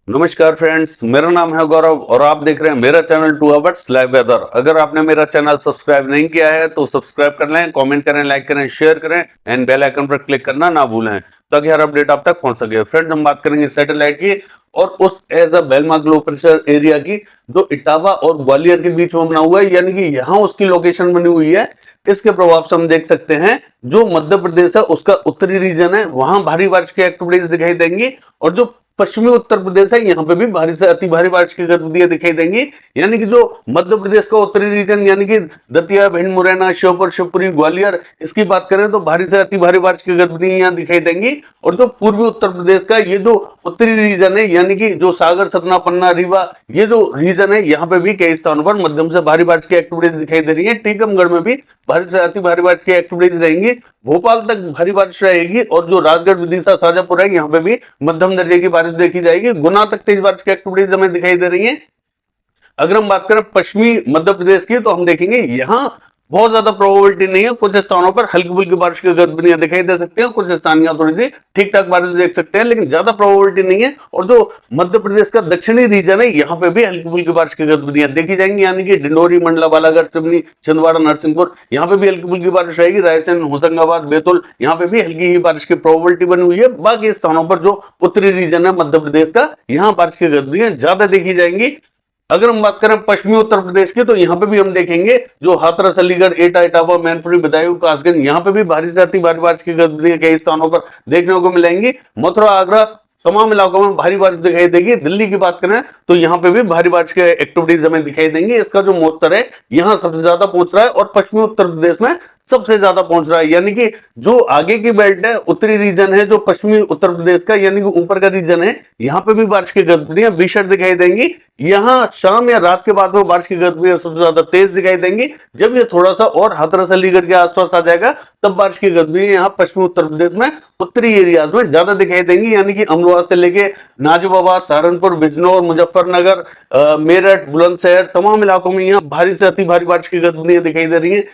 नमस्कार फ्रेंड्स, मेरा नाम है गौरव और आप देख रहे हैं मेरा चैनल 2 आवर्स लाइव वेदर। अगर आपने मेरा चैनल सब्सक्राइब नहीं किया है तो सब्सक्राइब कर लें, कमेंट करें, लाइक करें, शेयर करें एंड बेल आइकन पर क्लिक करना ना भूलें ताकि हर अपडेट आप तक पहुंच सके। फ्रेंड्स, हम बात करेंगे सैटेलाइट की और उस as a well-marked low pressure area की जो इटावा और ग्वालियर के बीच में बना हुआ है, यानी कि यहाँ उसकी लोकेशन बनी हुई है। इसके प्रभाव से हम देख सकते हैं जो मध्य प्रदेश है उसका उत्तरी रीजन है, वहां भारी बारिश की एक्टिविटीज दिखाई देंगी और जो पश्चिमी उत्तर प्रदेश है यहाँ पे भी भारी से अति भारी बारिश की गतिविधियां दिखाई देंगी। यानी कि जो मध्य प्रदेश का उत्तरी रीजन यानी कि दतिया, भिंड, मुरैना, श्योपुर, शिवपुरी, ग्वालियर, इसकी बात करें तो भारी से अति भारी बारिश की गतिविधियां यहाँ दिखाई देंगी। और जो पूर्वी उत्तर प्रदेश का ये जो उत्तरी रीजन है यानी कि जो सागर, सतना, पन्ना, रीवा, ये जो रीजन है यहाँ पे भी कई स्थानों पर मध्यम से भारी बारिश की एक्टिविटीज दिखाई दे रही है। टीकमगढ़ में भी भारी से अति भारी बारिश की एक्टिविटीज रहेंगी। भोपाल तक भारी बारिश रहेगी और जो राजगढ़, विदिशा, शाजापुर है यहाँ पे भी मध्यम दर्जे की बारिश देखी जाएगी। गुना तक तेज बारिश की एक्टिविटीज हमें दिखाई दे रही है। अगर हम बात करें पश्चिमी मध्य प्रदेश की तो हम देखेंगे यहाँ बहुत ज्यादा प्रोबेबिलिटी नहीं है। कुछ स्थानों पर हल्की फुल्की बारिश की गतिविधियां दिखाई दे सकती हैं, कुछ स्थान यहाँ थोड़ी सी ठीक ठाक बारिश देख सकते हैं, लेकिन ज्यादा प्रोबेबिलिटी नहीं है। और जो मध्य प्रदेश का दक्षिणी रीजन है यहाँ पे भी हल्की फुल्की बारिश की गतिविधियां देखी जाएंगी, यानी कि डिंडोरी, मंडला, बालाघाट, सिवनी, छिंदवाड़ा, नरसिंहपुर, यहाँ पे भी हल्की फुल्की बारिश रहेगी। रायसेन, होशंगाबाद, बैतूल, यहाँ पे भी हल्की ही बारिश की प्रोबेबिलिटी बनी हुई है। बाकी स्थानों पर जो उत्तरी रीजन है मध्य प्रदेश का, यहाँ बारिश की गतिविधियां ज्यादा देखी जाएंगी। अगर हम बात करें पश्चिमी उत्तर प्रदेश की तो यहाँ पे भी हम देखेंगे जो हाथरस, अलीगढ़, एटा, इटावा, मैनपुरी, बदायूं, कासगंज, यहाँ पे भी भारी से अति भारी बारिश की गतिविधियां कई स्थानों पर देखने को मिलेंगी। मथुरा, आगरा, तमाम इलाकों में भारी बारिश दिखाई देगी। दिल्ली की बात करें तो यहाँ पे भी भारी बारिश की एक्टिविटीज हमें दिखाई देंगी। इसका जो मोस्तर है यहाँ सबसे ज्यादा पहुंच रहा है और पश्चिमी उत्तर प्रदेश में सबसे ज्यादा पहुंच रहा है। यानी कि जो आगे की बेल्ट है, उत्तरी रीजन है जो पश्चिमी उत्तर प्रदेश का, यानी कि ऊपर का रीजन है, यहाँ पे भी बारिश की गतिविधियां भीषण दिखाई देंगी। यहाँ शाम या रात के बाद में बारिश की गतिविधियां सबसे ज्यादा तेज दिखाई देंगी। जब ये थोड़ा सा और हाथरस, अलीगढ़ के आसपास आ जाएगा तब बारिश की गतिविधियां यहाँ पश्चिमी उत्तर प्रदेश में उत्तरी एरियाज में ज्यादा दिखाई देंगी। यानी कि अमरोहा से लेके नाजिबाबाद, सहारनपुर, बिजनौर, मुजफ्फरनगर, मेरठ, बुलंदशहर, तमाम इलाकों में यहाँ भारी से अति भारी बारिश की गतिविधियां दिखाई दे रही है।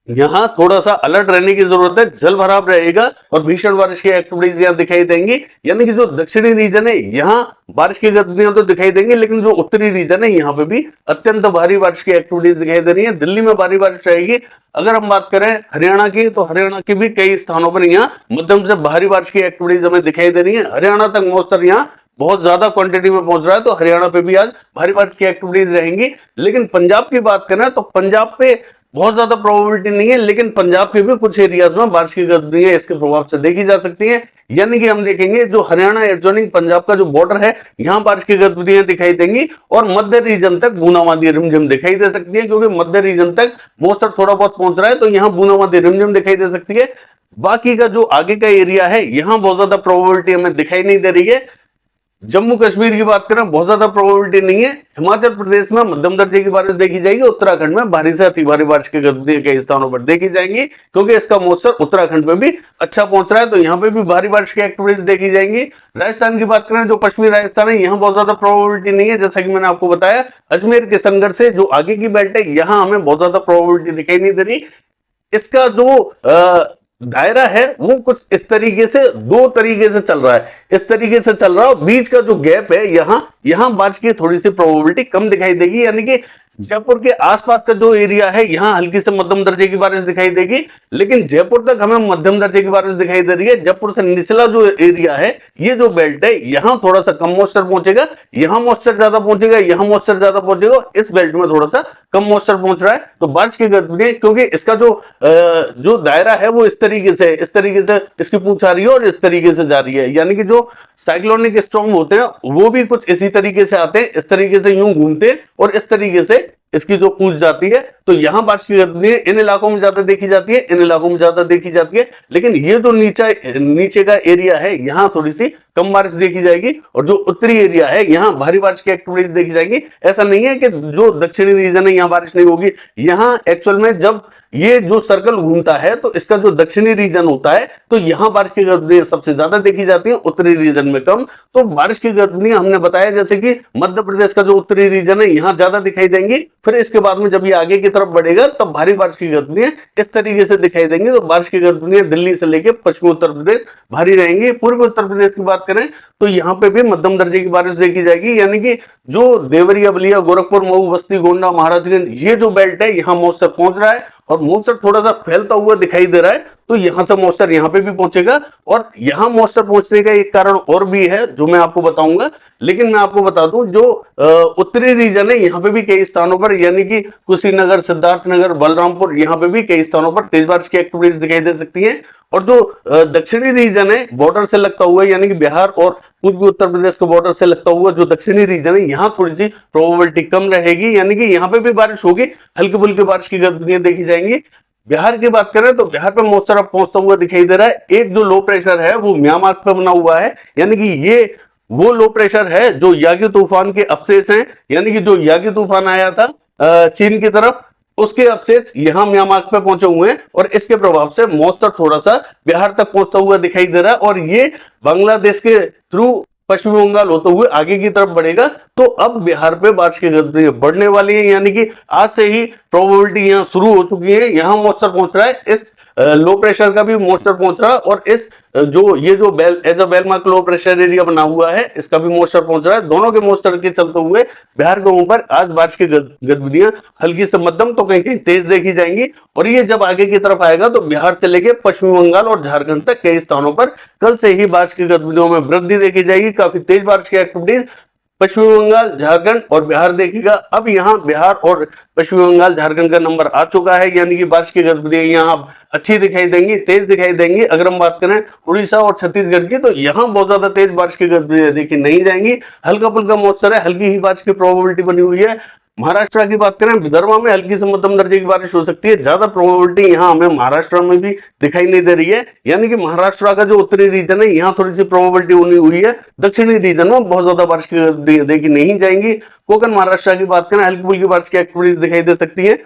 यहाँ थोड़ा सा अलर्ट रहने की जरूरत है, जल भराव रहेगा और भीषण बारिश की एक्टिविटीज यहाँ दिखाई देंगी। यानी कि जो दक्षिणी रीजन है यहाँ बारिश की गतिविधियां तो दिखाई देंगी, लेकिन जो उत्तरी रीजन है यहाँ पे भी अत्यंत भारी बारिश की एक्टिविटीज दिखाई दे रही है। दिल्ली में भारी बारिश रहेगी। अगर हम बात करें हरियाणा की तो हरियाणा के भी कई स्थानों पर यहाँ मध्यम से भारी बारिश की एक्टिविटीज हमें दिखाई दे रही है। हरियाणा तक मॉइस्चर यहाँ बहुत ज्यादा क्वांटिटी में पहुंच रहा है, तो हरियाणा पे भी आज भारी बारिश की एक्टिविटीज रहेंगी। लेकिन पंजाब की बात करें तो पंजाब पे बहुत ज्यादा प्रोबेबिलिटी नहीं है, लेकिन पंजाब के भी कुछ एरियाज में बारिश की गतिविधियां इसके प्रभाव से देखी जा सकती हैं। यानी कि हम देखेंगे जो हरियाणा एडजॉइनिंग पंजाब का जो बॉर्डर है यहाँ बारिश की गतिविधियां दिखाई देंगी और मध्य रीजन तक बूंदाबांदी रिमझिम दिखाई दे सकती है, क्योंकि मध्य रीजन तक मॉइस्चर थोड़ा बहुत पहुंच रहा है तो यहाँ बूंदाबांदी रिमझिम दिखाई दे सकती है। बाकी का जो आगे का एरिया है यहाँ बहुत ज्यादा प्रोबेबिलिटी हमें दिखाई नहीं दे रही है। जम्मू कश्मीर की बात करें बहुत ज्यादा प्रोबेबिलिटी नहीं है। हिमाचल प्रदेश में मध्यम दर्जे की बारिश देखी जाएगी। उत्तराखंड में भारी से अति भारी बारिश की गतिविधियां कई स्थानों पर देखी जाएंगी, क्योंकि इसका मॉइस्चर उत्तराखंड में भी अच्छा पहुंच रहा है, तो यहाँ पे भी भारी बारिश की एक्टिविटीज देखी जाएंगी। राजस्थान की बात करें जो पश्चिमी राजस्थान है यहाँ बहुत ज्यादा प्रोबेबिलिटी नहीं है। जैसा कि मैंने आपको बताया, अजमेर के संगढ़ से जो आगे की बेल्ट है यहाँ हमें बहुत ज्यादा प्रोबेबिलिटी दिखाई नहीं दे रही। इसका जो दायरा है वो कुछ इस तरीके से, दो तरीके से चल रहा है। इस तरीके से चल रहा है, बीच का जो गैप है यहाँ बारिश की थोड़ी सी प्रोबेबिलिटी कम दिखाई देगी। यानी कि जयपुर के आसपास का जो एरिया है यहाँ हल्की से मध्यम दर्जे की बारिश दिखाई देगी, लेकिन जयपुर तक हमें मध्यम दर्जे की बारिश दिखाई दे रही है। जयपुर से निचला जो एरिया है, ये जो बेल्ट है, यहाँ थोड़ा सा कम मॉइस्चर पहुंचेगा, यहाँ मॉइस्चर ज्यादा पहुंचेगा, यहाँ मॉइस्चर ज्यादा पहुंचेगा। इस बेल्ट में थोड़ा सा कम मॉइस्चर पहुंच रहा है, तो बारिश की गतिविधि, क्योंकि इसका जो दायरा है वो इस तरीके से इसकी पूंछ आ रही है और इस तरीके से जा रही है। यानी कि जो साइक्लोनिक स्टॉर्म होते हैं वो भी कुछ इसी तरीके से आते हैं, इस तरीके से यूं घूमते हैं और इस तरीके से इसकी जो पूंछ जाती है, तो यहां बारिश की गतिविधि इन इलाकों में ज्यादा देखी जाती है, इन इलाकों में ज्यादा देखी जाती है। लेकिन ये जो नीचे का एरिया है यहाँ थोड़ी सी कम बारिश देखी जाएगी और जो उत्तरी एरिया है यहाँ भारी बारिश की एक्टिविटीज देखी जाएगी। ऐसा नहीं है कि जो दक्षिणी रीजन है यहाँ बारिश नहीं होगी। यहाँ एक्चुअल में जब ये जो सर्कल घूमता है तो इसका जो दक्षिणी रीजन होता है तो यहाँ बारिश की गतिविधियां सबसे ज्यादा देखी जाती है, उत्तरी रीजन में कम। तो बारिश की गतिविधियां हमने बताया जैसे कि मध्य प्रदेश का जो उत्तरी रीजन है यहाँ ज्यादा दिखाई देंगी, फिर इसके बाद में जब ये आगे की तरफ बढ़ेगा तब भारी बारिश की गतिविधियां इस तरीके से दिखाई देंगी। तो बारिश की गतिविधियां दिल्ली से लेकर पश्चिमी उत्तर प्रदेश भारी रहेंगी। पूर्वी उत्तर प्रदेश की बात करें तो यहाँ पे भी मध्यम दर्जे की बारिश देखी जाएगी, यानी कि जो देवरिया, बलिया, गोरखपुर, मऊ, बस्ती, गोंडा, महाराजगंज ये जो बेल्ट है यहाँ मॉइस्चर पहुंच रहा है और मॉइस्चर थोड़ा सा फैलता हुआ दिखाई दे रहा है। तो यहां से मॉइस्चर यहाँ पे भी पहुंचेगा और यहाँ मॉइस्चर पहुंचने का एक कारण और भी है जो मैं आपको बताऊंगा। लेकिन मैं आपको बता दूं जो उत्तरी रीजन है यहाँ पे भी कई स्थानों पर, यानी कि कुशीनगर, सिद्धार्थनगर, बलरामपुर, यहाँ पे भी कई स्थानों पर तेज बारिश की एक्टिविटीज दिखाई दे सकती है। और जो दक्षिणी रीजन है बॉर्डर से लगता हुआ, यानी कि बिहार और पूर्वी उत्तर प्रदेश के बॉर्डर से लगता हुआ जो दक्षिणी रीजन है यहाँ थोड़ी सी प्रोबेबिलिटी कम रहेगी, यानी कि यहाँ पे भी बारिश होगी, हल्की फुल्की बारिश की गतिविधियां देखी जाएंगी। बिहार की बात करें तो बिहार पे मॉइस्चर अब पहुंचता हुआ दिखाई दे रहा है। एक जो लो प्रेशर है वो म्यांमार पे बना हुआ है, यानी कि ये वो लो प्रेशर है जो यागी तूफान के अवशेष हैं, यानी कि जो यागी तूफान आया था चीन की तरफ, उसके अवशेष यहाँ म्यांमार पे पहुंचे हुए हैं और इसके प्रभाव से मॉइस्चर थोड़ा सा बिहार तक पहुंचता हुआ दिखाई दे रहा है और ये बांग्लादेश के थ्रू पश्चिम बंगाल होते हुए आगे की तरफ बढ़ेगा। तो अब बिहार पे बारिश की गतिविधि बढ़ने वाली है, यानी कि आज से ही प्रोबेबिलिटी यहाँ शुरू हो चुकी है। यहाँ मॉइस्चर पहुंच रहा है, इस लो प्रेशर का भी मॉइस्चर पहुंच रहा है और इस जो ये जो well mark low pressure area बना हुआ है इसका भी मॉइस्चर पहुंच रहा है। दोनों के मॉइस्चर के चलते हुए बिहार के ऊपर आज बारिश की गतिविधियां हल्की से मध्यम तो कहीं कहीं तेज देखी जाएंगी और ये जब आगे की तरफ आएगा तो बिहार से लेकर पश्चिमी बंगाल और झारखंड तक कई स्थानों पर कल से ही बारिश की गतिविधियों में वृद्धि देखी जाएगी। काफी तेज बारिश की एक्टिविटीज पश्चिमी बंगाल, झारखंड और बिहार देखेगा। अब यहाँ बिहार और पश्चिमी बंगाल, झारखंड का नंबर आ चुका है, यानी कि बारिश की गतिविधियां यहाँ अच्छी दिखाई देंगी, तेज दिखाई देंगी। अगर हम बात करें उड़ीसा और छत्तीसगढ़ की तो यहाँ बहुत ज्यादा तेज बारिश की गतिविधियां देखी नहीं जाएंगी, हल्का फुल्का मॉइस्चर है, हल्की ही बारिश की प्रोबेबिलिटी बनी हुई है। महाराष्ट्र की बात करें विदर्भ में हल्की से मध्यम दर्जे की बारिश हो सकती है, ज्यादा प्रोबेबिलिटी यहाँ हमें महाराष्ट्र में भी दिखाई नहीं दे रही है, यानी कि महाराष्ट्र का जो उत्तरी रीजन है यहाँ थोड़ी सी प्रोबेबिलिटी बनी हुई है। दक्षिणी रीजन में बहुत ज्यादा बारिश की देखी नहीं जाएंगी। कोकण महाराष्ट्र की बात करें हल्की फुल्की बारिश की एक्टिविटीज दिखाई दे सकती है।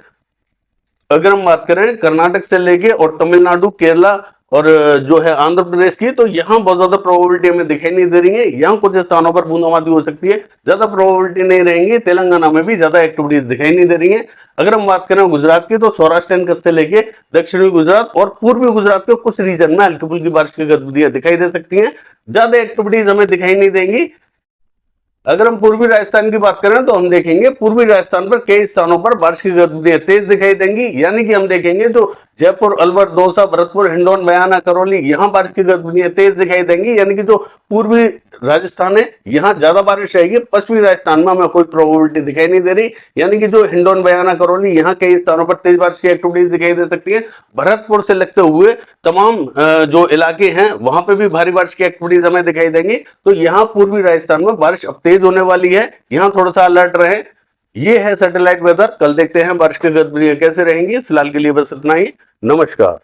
अगर हम बात करें कर्नाटक से लेके और तमिलनाडु, केरला और जो है आंध्र प्रदेश की तो यहाँ बहुत ज्यादा प्रोबेबिलिटी हमें दिखाई नहीं दे रही है। यहाँ कुछ स्थानों पर बूंदाबांदी हो सकती है, ज्यादा प्रोबेबिलिटी नहीं रहेंगी। तेलंगाना में भी ज्यादा एक्टिविटीज दिखाई नहीं दे रही है। अगर हम बात करें गुजरात की तो सौराष्ट्र एंड कच्छ से लेके दक्षिणी गुजरात और पूर्वी गुजरात के कुछ रीजन में हल्की फुल्की बारिश की गतिविधियां दिखाई दे सकती है, ज्यादा एक्टिविटीज हमें दिखाई नहीं देंगी। अगर हम पूर्वी राजस्थान की बात करें तो हम देखेंगे पूर्वी राजस्थान पर कई स्थानों पर बारिश की गतिविधियां तेज दिखाई देंगी, यानी कि हम देखेंगे जो जयपुर, अलवर, दौसा, भरतपुर, हिंडौन, बयाना, करौली यहाँ बारिश की गतिविधियां तेज दिखाई देंगी, यानी कि जो पूर्वी राजस्थान है यहाँ ज्यादा बारिश रहेगी। पश्चिमी राजस्थान में हमें कोई प्रोबेबिलिटी दिखाई नहीं दे रही, यानी कि जो हिंडौन, बयाना, करौली यहाँ कई स्थानों पर तेज बारिश की एक्टिविटीज दिखाई दे सकती है। भरतपुर से लगते हुए तमाम जो इलाके हैं वहां पे भी भारी बारिश की एक्टिविटीज हमें दिखाई देंगी। तो यहाँ पूर्वी राजस्थान में बारिश अब तेज होने वाली है, यहाँ थोड़ा सा अलर्ट रहे। ये है सैटेलाइट वेदर, कल देखते हैं बारिश की गतिविधियां कैसे रहेंगी। फिलहाल के लिए बस इतना ही, नमस्कार।